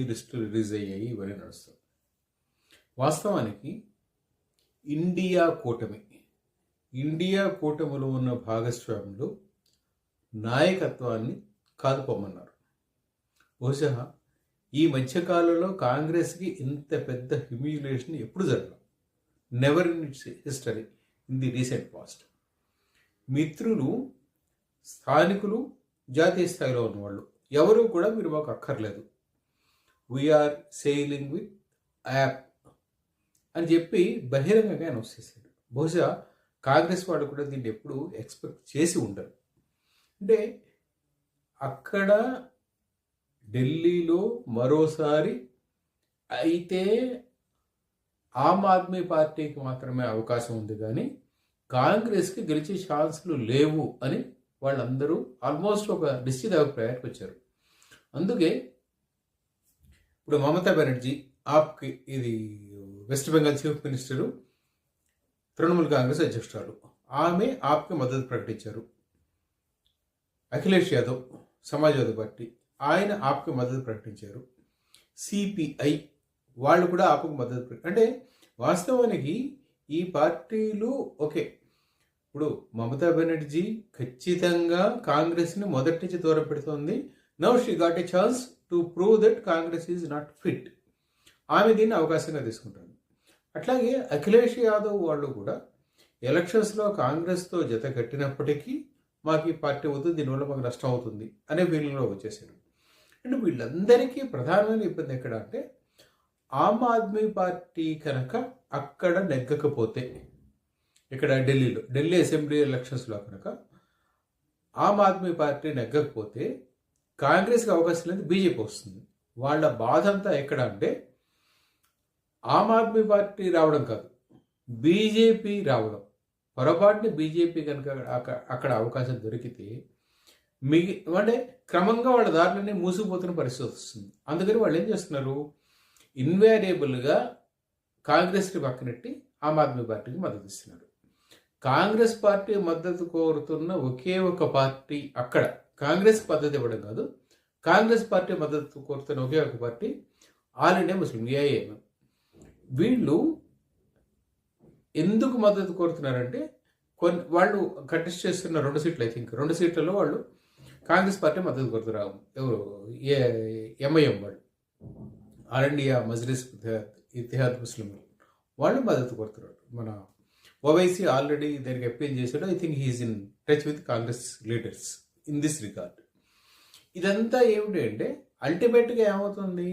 లిస్టులు రిలీజ్ అయ్యాయి, ఇవన్నీ నడుస్తుంది. వాస్తవానికి ఇండియా కూటమిలో ఉన్న భాగస్వాములు నాయకత్వాన్ని కాదుపోమన్నారు. బహుశా ఈ మధ్యకాలంలో కాంగ్రెస్కి ఇంత పెద్ద హ్యూమిలేషన్ ఎప్పుడు జరగదు. Never in it's history in the recent past. మిత్రులు, స్థానికులు, జాతీయ స్థాయిలో ఉన్నవాళ్ళు ఎవరు కూడా మీరు మాకు అక్కర్లేదు, వీఆర్ సెయిలింగ్ విత్ యాప్ అని చెప్పి బహిరంగంగా అనౌన్స్ చేశాడు. బహుశా కాంగ్రెస్ వాళ్ళు కూడా దీన్ని ఎప్పుడు ఎక్స్పెక్ట్ చేసి ఉండరు. అంటే అక్కడ ఢిల్లీలో మరోసారి అయితే ఆమ్ ఆద్మీ పార్టీకి మాత్రమే అవకాశం ఉంది, కానీ కాంగ్రెస్కి గెలిచే ఛాన్సులు లేవు అని వాళ్ళందరూ ఆల్మోస్ట్ ఒక నిశ్చిత అభిప్రాయానికి వచ్చారు. అందుకే ఇప్పుడు మమతా బెనర్జీ ఆప్కి, ఇది west Bengal chief minister, Trinamool Congress అధ్యక్షురాలు, ఆమె ఆప్కి మద్దతు ప్రకటించారు. అఖిలేష్ యాదవ్ సమాజ్వాదీ పార్టీ, ఆయన ఆప్కి మద్దతు ప్రకటించారు. సిపిఐ వాళ్ళు కూడా ఆప్కి మద్దతు అంటే వాస్తవానికి ఈ పార్టీలు ఓకే. ఇప్పుడు మమతా బెనర్జీ ఖచ్చితంగా కాంగ్రెస్ని మొదటి నుంచి దూరం పెడుతోంది. Now she got a chance to prove that Congress is not fit. ఆమె దీన్ని అవకాశంగా తీసుకుంటుంది. అట్లాగే అఖిలేష్ యాదవ్ వాళ్ళు కూడా ఎలక్షన్స్లో కాంగ్రెస్తో జత కట్టినప్పటికీ మాకు ఈ పార్టీ వద్దు, దీనివల్ల మాకు నష్టం అవుతుంది అనే ఫీలింగ్లో వచ్చేసారు. అండ్ వీళ్ళందరికీ ప్రధానమైన ఇబ్బంది ఎక్కడ అంటే, ఆమ్ ఆద్మీ పార్టీ కనుక అక్కడ నెగ్గకపోతే, ఇక్కడ ఢిల్లీ అసెంబ్లీ ఎలక్షన్స్లో కనుక ఆమ్ ఆద్మీ పార్టీ నెగ్గకపోతే కాంగ్రెస్కి అవకాశం లేదు, బీజేపీ వస్తుంది. వాళ్ళ బాధ అంతా ఎక్కడ అంటే ఆమ్ ఆద్మీ పార్టీ రావడం కాదు, బీజేపీ రావడం. పొరపాటుని బీజేపీ కనుక అక్కడ అవకాశం దొరికితే అంటే క్రమంగా వాళ్ళ దారులన్నీ మూసుకుపోతున్న పరిస్థితి వస్తుంది. అందుకని వాళ్ళు ఏం చేస్తున్నారు, ఇన్వారియబుల్గా కాంగ్రెస్కి పక్కనెట్టి ఆమ్ ఆద్మీ పార్టీకి మద్దతు ఇస్తున్నారు. కాంగ్రెస్ పార్టీ మద్దతు కోరుతున్న ఒకే ఒక పార్టీ అక్కడ, కాంగ్రెస్ మద్దతు ఇవ్వడం కాదు, కాంగ్రెస్ పార్టీ మద్దతు కోరుతున్న ఒకే ఒక party all India Muslim, AIM. వీళ్ళు ఎందుకు మద్దతు కోరుతున్నారంటే, వాళ్ళు కంటెస్ట్ చేస్తున్న 2 సీట్లు, ఐ థింక్ 2 సీట్లలో వాళ్ళు కాంగ్రెస్ పార్టీ మద్దతు కోరుతున్నారు. ఎవరు, ఎంఐఎం వాళ్ళు, ఆల్ ఇండియా మజ్లిస్ ఇతిహాద్ ముస్లిం వాళ్ళు మద్దతు కోరుతున్నారు. మన ఓవైసీ ఆల్రెడీ దానికి అప్పీల్ చేశాడు. I think he's in touch with Congress leaders in this regard. ఇదంతా ఏమిటి అంటే అల్టిమేట్గా ఏమవుతుంది,